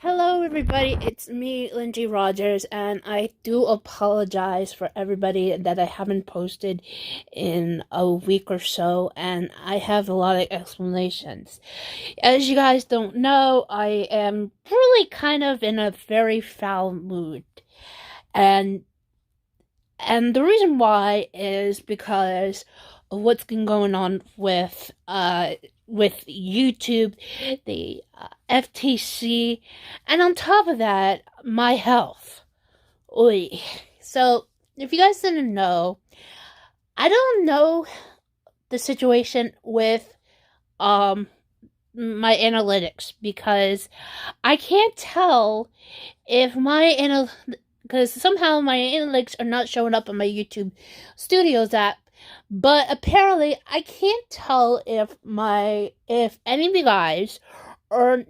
Hello, everybody. It's me, Lindsay Rogers, and I do apologize for everybody that I haven't posted in a week or so, and I have a lot of explanations. As you guys don't know, I am really kind of in a very foul mood, and the reason why is because of what's been going on with YouTube, the FTC, and on top of that, my health. Oy. So, if you guys didn't know, I don't know the situation with um my analytics because I can't tell if because somehow my analytics are not showing up on my YouTube Studios app. But apparently, I can't tell if any of you guys are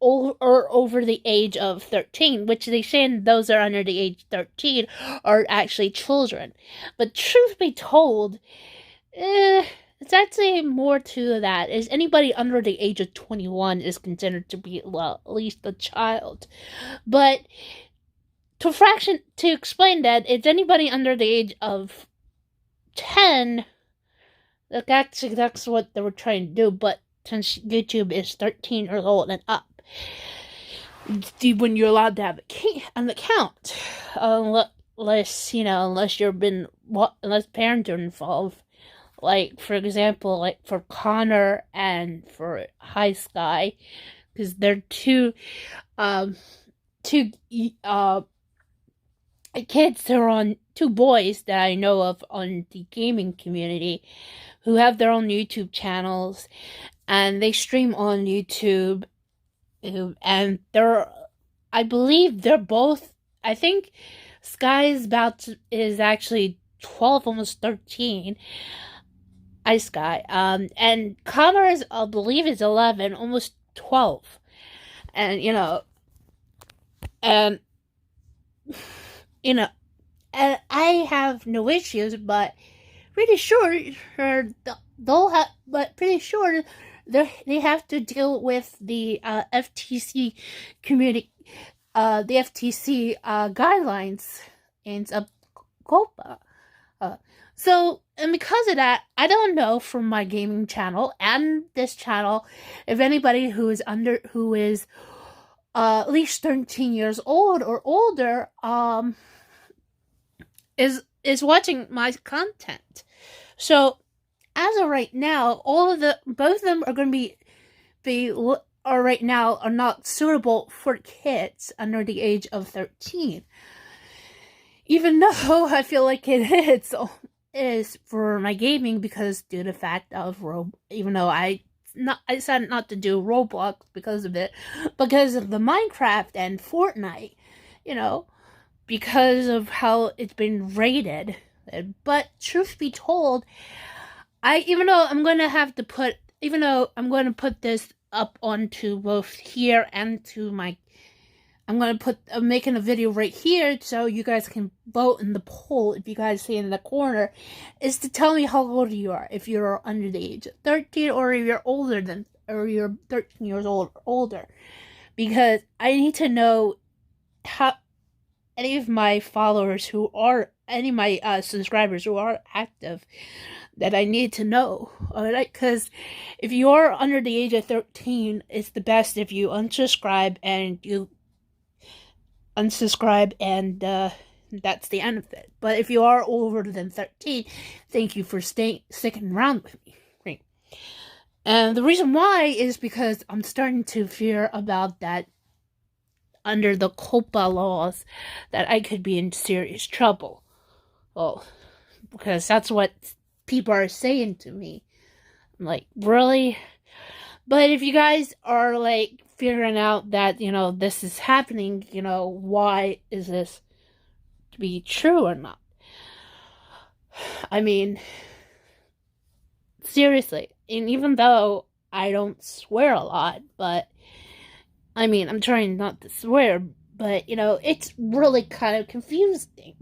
over the age of 13, which they say those that are under the age 13 are actually children. But truth be told, it's actually more to that. Is anybody under the age of 21 is considered to be, well, at least a child. But to explain that, it's anybody under the age of 10. Like, actually, that's what they were trying to do, but since YouTube is 13 years old and up, when you're allowed to have an account, unless unless parents are involved. Like, for example, like for Connor and for High Sky, because they're two kids that are on two boys that I know of on the gaming community who have their own YouTube channels, and they stream on YouTube, and I believe they're both, I think Sky is actually 12, almost 13, Ice Sky, and Connor I believe is 11, almost 12, and, and, you know, and I have no issues, but pretty sure they have to deal with the FTC community, the FTC guidelines and COPPA. And because of that, I don't know from my gaming channel and this channel if anybody who is at least 13 years old or older is watching my content. So as of right now, both of them are going to are right now are not suitable for kids under the age of 13. Even though I feel like it is for my gaming, because due to the fact of even though I decided not to do Roblox because of it, because of the Minecraft and Fortnite, because of how it's been rated. But truth be told, even though I'm going to put this up onto both here and to my, I'm making a video right here so you guys can vote in the poll. If you guys see in the corner, is to tell me how old you are, if you're under the age of 13 or if you're 13 years old or older, because I need to know how any of my subscribers who are active, that I need to know. Alright, because if you're under the age of 13, it's the best if you unsubscribe and that's the end of it. But if you are older than 13, thank you for sticking around with me. Right. And the reason why is because I'm starting to fear about that under the COPPA laws, that I could be in serious trouble. Well, because that's what people are saying to me. I'm like, really? But if you guys are like figuring out that, this is happening, why is this to be true or not? I mean, seriously. And even though I don't swear a lot, but I'm trying not to swear, but, it's really kind of confusing.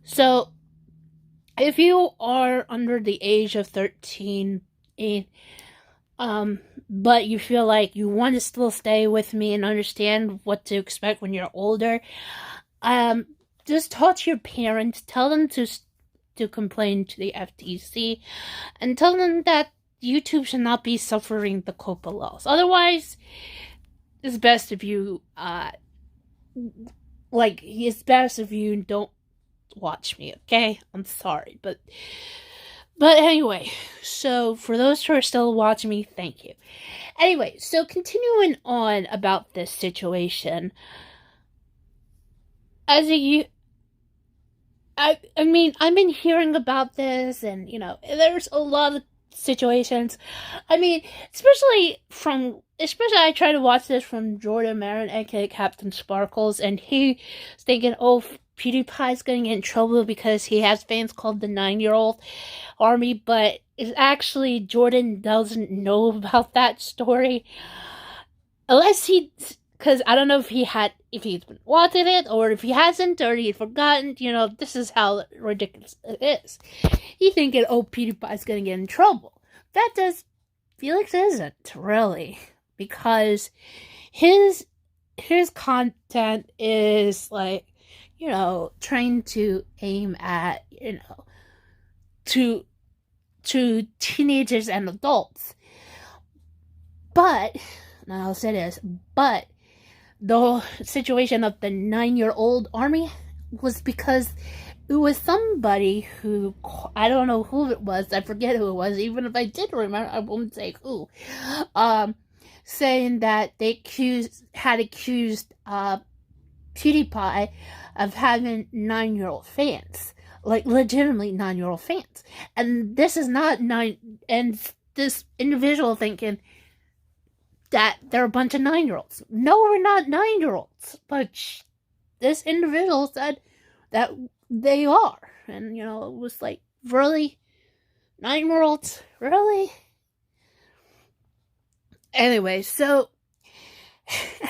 So, if you are under the age of 13, but you feel like you want to still stay with me and understand what to expect when you're older, just talk to your parents, tell them to complain to the FTC, and tell them that YouTube should not be suffering the COPPA laws. Otherwise, it's best if you it's best if you don't watch me, okay? I'm sorry, but anyway, so for those who are still watching me, thank you. Anyway, so continuing on about this situation, I mean, I've been hearing about this, and there's a lot of situations. I mean, especially I try to watch this from Jordan Maron, aka Captain Sparkles, and he's thinking, oh, PewDiePie's gonna get in trouble because he has fans called the 9-year-old army, but it's actually Jordan doesn't know about that story. Unless because I don't know if he's been watching it, or if he hasn't, or he'd forgotten. This is how ridiculous it is. He's thinking, oh, PewDiePie's gonna get in trouble. That does Felix isn't, really. Because his content is trying to aim at, to teenagers and adults. But, and I'll say this, but the situation of the 9-year-old army was because it was somebody who, I don't know who it was, I forget who it was, even if I did remember, I won't say who, saying that they had accused PewDiePie of having 9-year-old fans, like legitimately 9-year-old fans, and this is not and this individual thinking that they're a bunch of 9-year-olds. No, we're not 9-year-olds, but this individual said that they are, and it was like, really, 9-year-olds, really? Anyway, so,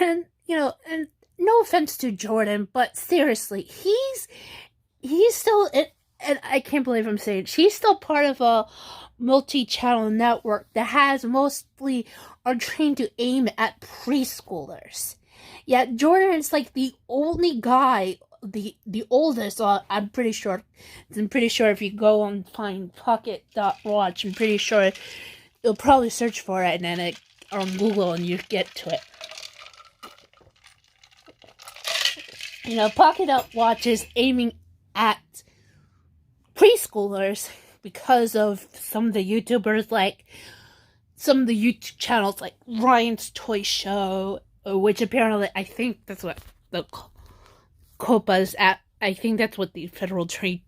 and no offense to Jordan, but seriously, he's still, and I can't believe I'm saying it, he's still part of a multi-channel network that has mostly are trained to aim at preschoolers. Yet Jordan is like the only guy, the oldest. I'm pretty sure if you go and find Pocket.watch, I'm pretty sure you'll probably search for it and then on Google and you get to it. Pocket.watch is aiming at preschoolers because of some of the YouTubers, like some of the YouTube channels like Ryan's Toy Show, which apparently I think that's what the COPPA is at. I think that's what the Federal Trade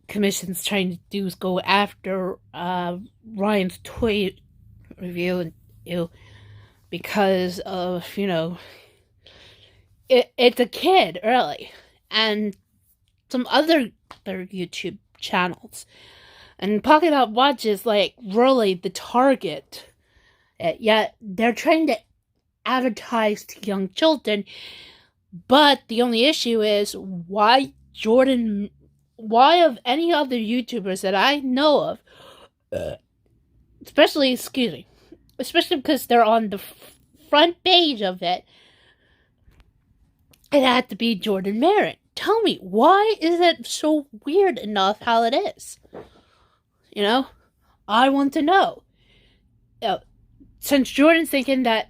Commission's trying to do, is go after Ryan's Toy Review and because of it's a kid, really, and some other YouTube channels. And Pocket.watch is like really the target. Yet they're trying to advertise to young children. But the only issue is why of any other YouTubers that I know of, especially because they're on the front page of it, it had to be Jordan Maron. Tell me, why is it so weird enough how it is? I want to know. Since Jordan's thinking that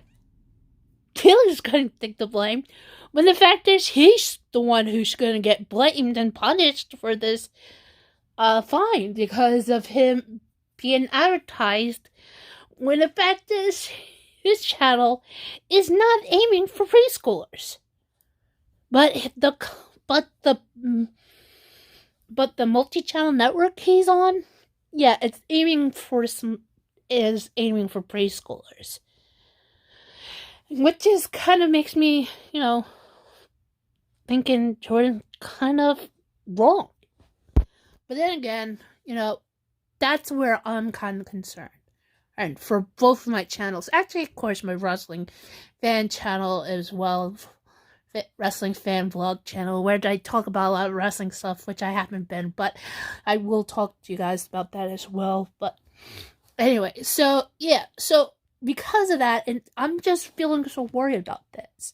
Taylor's going to take the blame, when the fact is he's the one who's going to get blamed and punished for this fine because of him being advertised, when the fact is his channel is not aiming for preschoolers. But the multi-channel network he's on, yeah, it's aiming for preschoolers. Which just kind of makes me, thinking Jordan's kind of wrong. But then again, that's where I'm kind of concerned. And for both of my channels, actually, of course, my wrestling fan channel as well, wrestling fan vlog channel, where I talk about a lot of wrestling stuff, which I haven't been, but I will talk to you guys about that as well. But Anyway, so yeah, so because of that, and I'm just feeling so worried about this.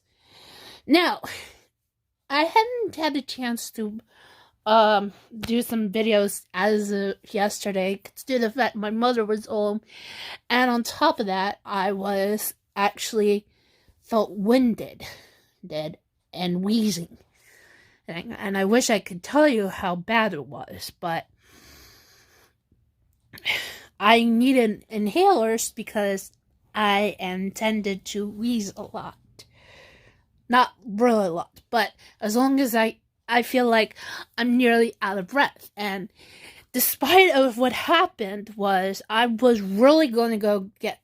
Now, I hadn't had a chance to do some videos as of yesterday due to the fact my mother was home, and on top of that, I was actually felt winded, dead, and wheezing. And I wish I could tell you how bad it was, but I needed inhalers because I intended to wheeze a lot. Not really a lot, but as long as I feel like I'm nearly out of breath. And despite of what happened was I was really going to go get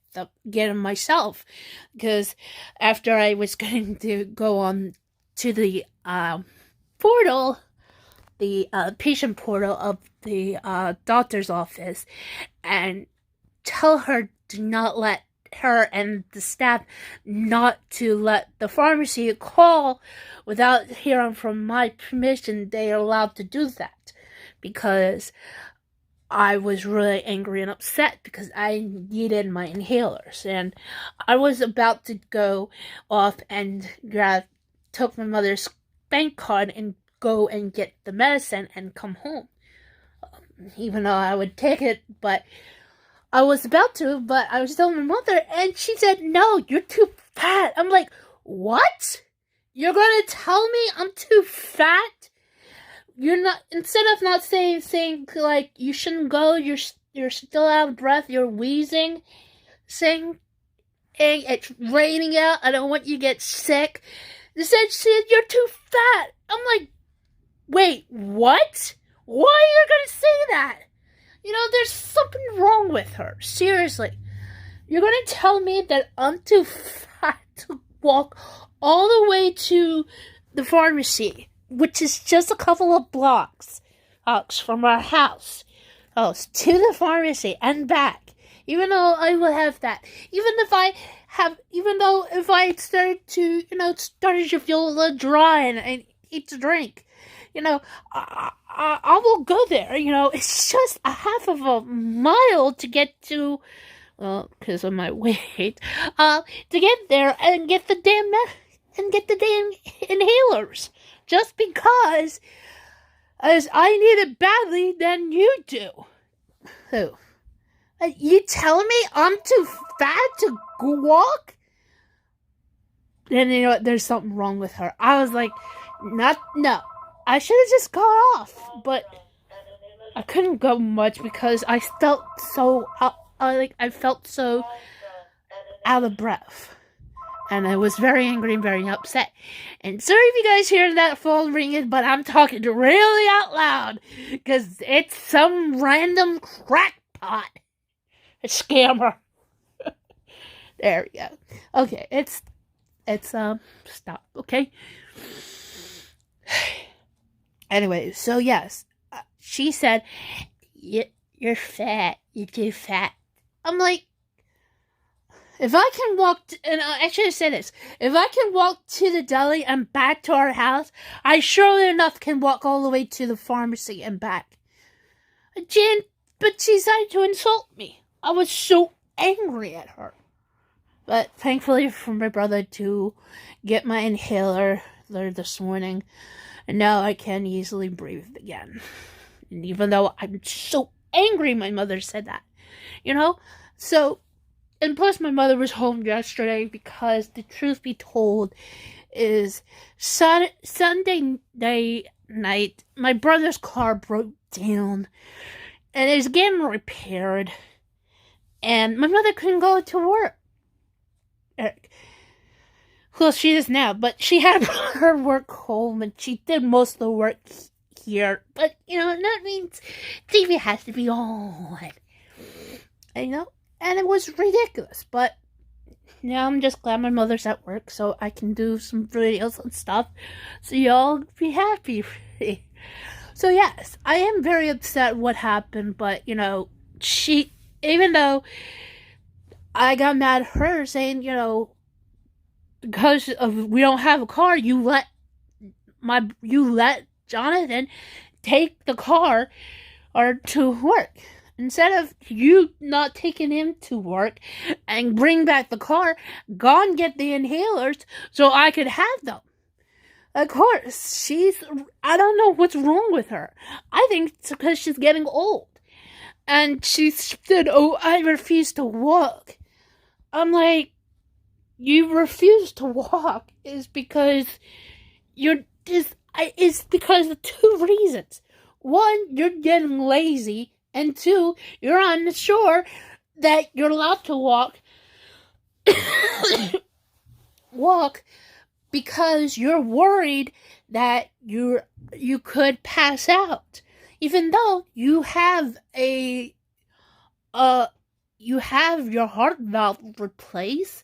him myself, because after I was going to go on to the portal, the patient portal of the doctor's office, and tell her to not let her and the staff not to let the pharmacy call without hearing from my permission. They are allowed to do that, because I was really angry and upset because I needed my inhalers, and I was about to go off and took my mother's bank card and go and get the medicine and come home. Even though I would take it, but I was about to, but I was telling my mother, and she said, "No, you're too fat." I'm like, "What? You're gonna tell me I'm too fat? You're not, instead of not saying like you shouldn't go, you're still out of breath, you're wheezing, saying, hey, it's raining out, I don't want you to get sick." She said, "You're too fat." I'm like, wait, what? Why are you gonna say that? There's something wrong with her. Seriously. You're gonna tell me that I'm too fat to walk all the way to the pharmacy, which is just a couple of blocks from our house, to the pharmacy and back. Even though I will have that. Even though if I started to feel a little dry and I eat to drink, I will go there. It's just a half of a mile to get to, well, because of my weight, to get there and get the damn inhalers. Just because, as I need it badly than you do. Who? You telling me I'm too fat to walk? And you know what? There's something wrong with her. I was like, no. I should have just got off, but I couldn't go much because I felt so I felt so out of breath, and I was very angry and very upset. And sorry if you guys hear that phone ringing, but I'm talking really out loud because it's some random crackpot, a scammer. There we go. Okay, it's stop. Okay. Anyway, so yes, she said, you're fat, you're too fat. I'm like, if I can walk, and I should have said this, if I can walk to the deli and back to our house, I surely enough can walk all the way to the pharmacy and back. But she decided to insult me. I was so angry at her. But thankfully for my brother to get my inhaler this morning, and now I can easily breathe again. And even though I'm so angry my mother said that, So, and plus my mother was home yesterday because the truth be told is Sunday night, my brother's car broke down and is getting repaired. And my mother couldn't go to work. Well, she is now, but she had her work home and she did most of the work here. But, that means TV has to be on. And it was ridiculous. But now I'm just glad my mother's at work so I can do some videos and stuff. So y'all be happy. So, yes, I am very upset what happened, but, she, even though I got mad at her saying, because we don't have a car, you let Jonathan take the car or to work. Instead of you not taking him to work and bring back the car, gone get the inhalers so I could have them. Of course, I don't know what's wrong with her. I think it's because she's getting old. And she said, oh, I refuse to walk. I'm like, you refuse to walk is because it's because of two reasons. One, you're getting lazy, and two, you're unsure that you're allowed to walk because you're worried that you could pass out, even though you have your heart valve replaced.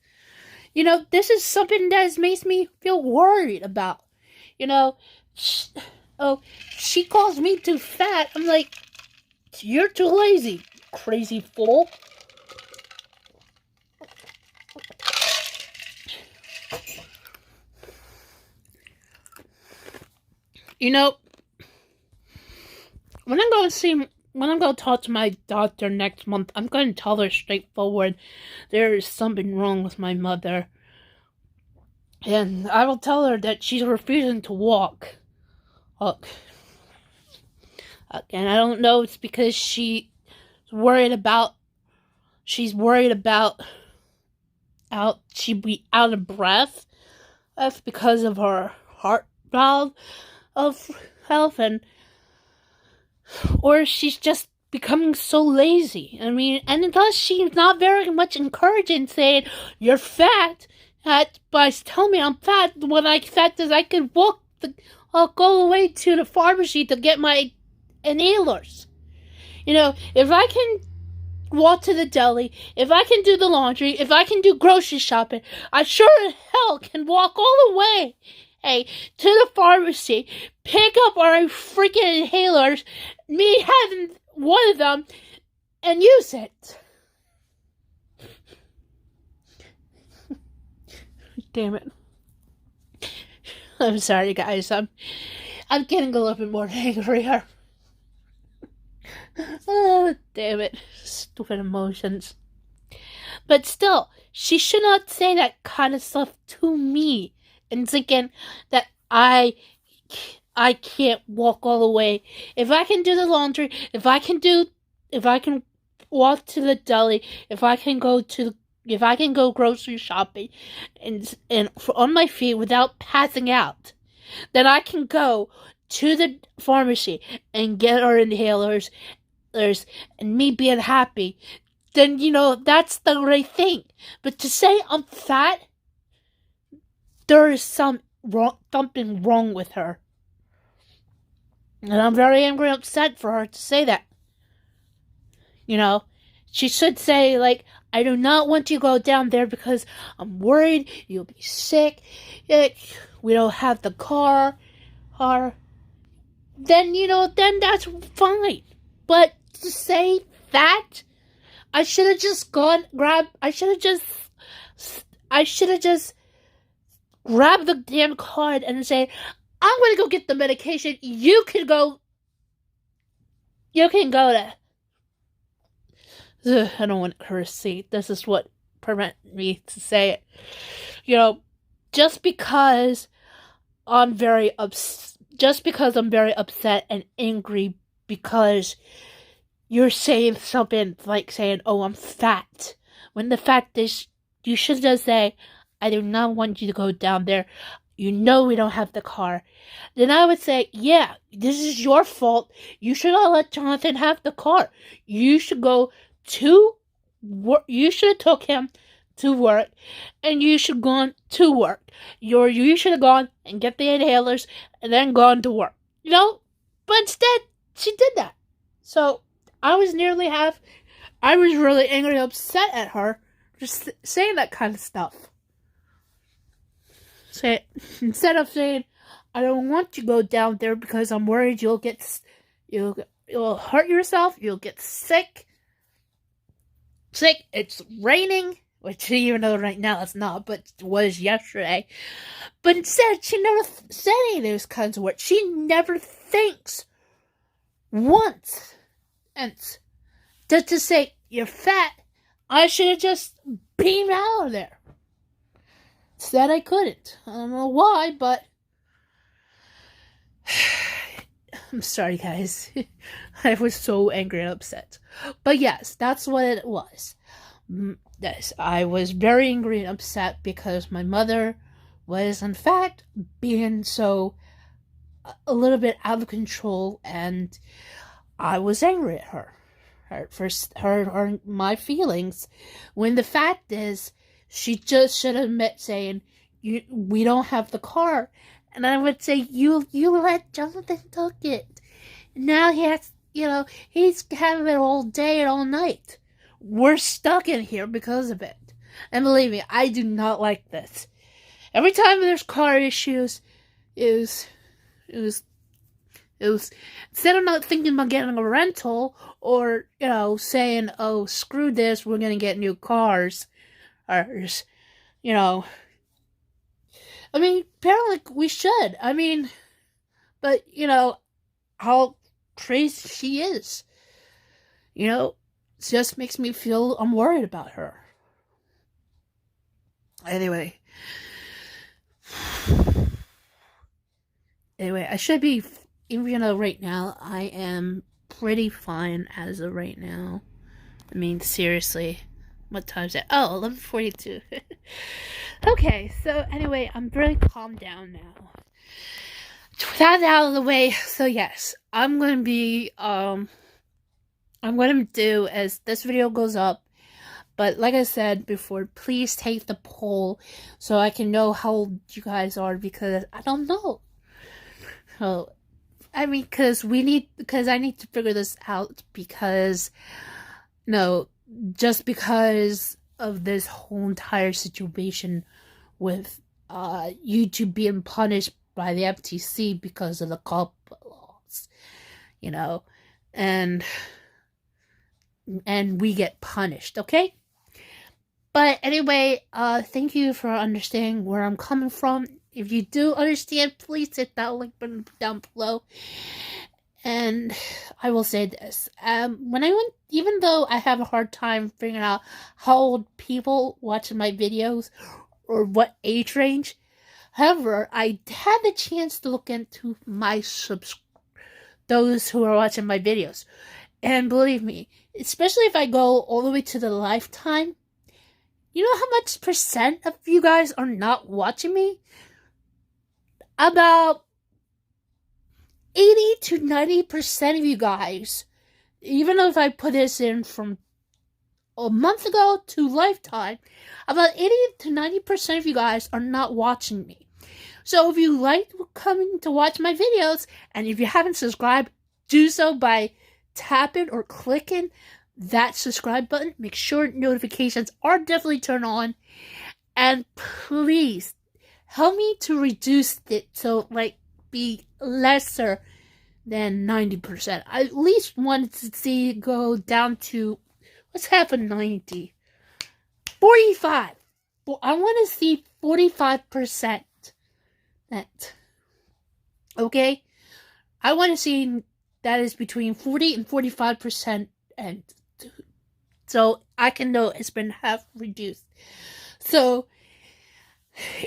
This is something that makes me feel worried about. She calls me too fat. I'm like, you're too lazy, crazy fool. When I'm going to talk to my doctor next month, I'm going to tell her straightforward there is something wrong with my mother. And I will tell her that she's refusing to walk. Look. And I don't know, it's because she's worried about she'd be out of breath. That's because of her heart valve of health, or she's just becoming so lazy. I mean, and thus she's not very much encouraging, saying, you're fat, by telling me I'm fat. What I fat is I could I'll go away to the pharmacy to get my inhalers. If I can walk to the deli, if I can do the laundry, if I can do grocery shopping, I sure as hell can walk all the way, to the pharmacy, pick up our freaking inhalers, me having one of them, and use it. Damn it. I'm sorry, guys. I'm getting a little bit more angry here. Oh, damn it. Stupid emotions. But still, she should not say that kind of stuff to me. And thinking that I can't walk all the way. If I can do the laundry, if I can walk to the deli, if I can go grocery shopping and on my feet without passing out, then I can go to the pharmacy and get our inhalers, and me being happy, then, that's the right thing. But to say I'm fat, there is something wrong with her. And I'm very angry and upset for her to say that. She should say, like, I do not want you to go down there because I'm worried you'll be sick. We don't have the car. Then that's fine. But to say that, I should have just grabbed the damn card and say, I'm going to go get the medication. You can go to... I don't want her to see. This is what prevent me to say it. Just because I'm very upset and angry because you're saying something like saying, oh, I'm fat. When the fact is, you should just say, I do not want you to go down there. We don't have the car. Then I would say, yeah, this is your fault. You should not let Jonathan have the car. You should go to work. You should have took him to work, and you should have gone to work. You should have gone and get the inhalers and then gone to work. But instead, she did that. So I was really angry and upset at her for saying that kind of stuff. Instead of saying, I don't want you to go down there because I'm worried you'll hurt yourself, you'll get sick. It's raining, which even though right now it's not, but it was yesterday. But instead, she never said any of those kinds of words. She never thinks once and to say you're fat, I should have just beamed out of there. Instead, I couldn't. I don't know why, but I'm sorry, guys. I was so angry and upset. But yes, that's what it was. Yes, I was very angry and upset because my mother was, in fact, being so a little bit out of control, and I was angry at her. My feelings. When the fact is, she just should have admit saying, we don't have the car. And I would say, you let Jonathan took it. Now he has, he's having it all day and all night. We're stuck in here because of it. And believe me, I do not like this. Every time there's car issues, it was instead of not thinking about getting a rental or, saying, oh, screw this, we're going to get new cars. Or, apparently we should. But, how crazy she is. It just makes me feel I'm worried about her. Anyway, I should be, right now, I am pretty fine as of right now. Seriously, what time is it? Oh, 11:42. Okay, so anyway, I'm really calmed down now. With that out of the way, so yes, I'm going to do as this video goes up. But like I said before, please take the poll so I can know how old you guys are, because I don't know. So, because I need to figure this out, because, just because of this whole entire situation with YouTube being punished by the FTC because of the COPPA laws, and we get punished, okay? But anyway, thank you for understanding where I'm coming from. If you do understand, please hit that link button down below. And I will say this, even though I have a hard time figuring out how old people watching my videos or what age range, however, I had the chance to look into those who are watching my videos. And believe me, especially if I go all the way to the lifetime, you know how much percent of you guys are not watching me? About 80 to 90% of you guys, even though if I put this in from a month ago to lifetime, about 80 to 90% of you guys are not watching me. So if you like coming to watch my videos, and if you haven't subscribed, do so by tapping or clicking that subscribe button. Make sure notifications are definitely turned on, and please help me to reduce it so be lesser than 90%. I at least wanted to see it go down to, let's have a 90. 45. I want to see 45%. Okay? I want to see that is between 40 and 45%, and so I can know it's been half reduced. So,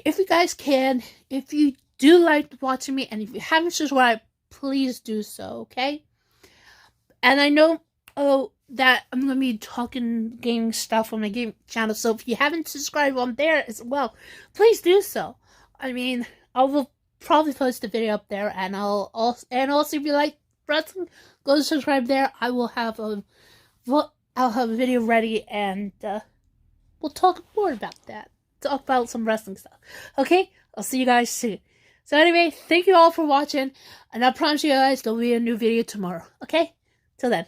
if you guys can, if you do like watching me, and if you haven't subscribed, please do so, okay? And I know that I'm going to be talking gaming stuff on my game channel, so if you haven't subscribed on there as well, please do so. I will probably post a video up there, and I'll also if you like wrestling, go subscribe there. I will have I'll have a video ready, and we'll talk more about that. Talk about some wrestling stuff. Okay? I'll see you guys soon. So anyway, thank you all for watching, and I promise you guys there'll be a new video tomorrow. Okay? Till then.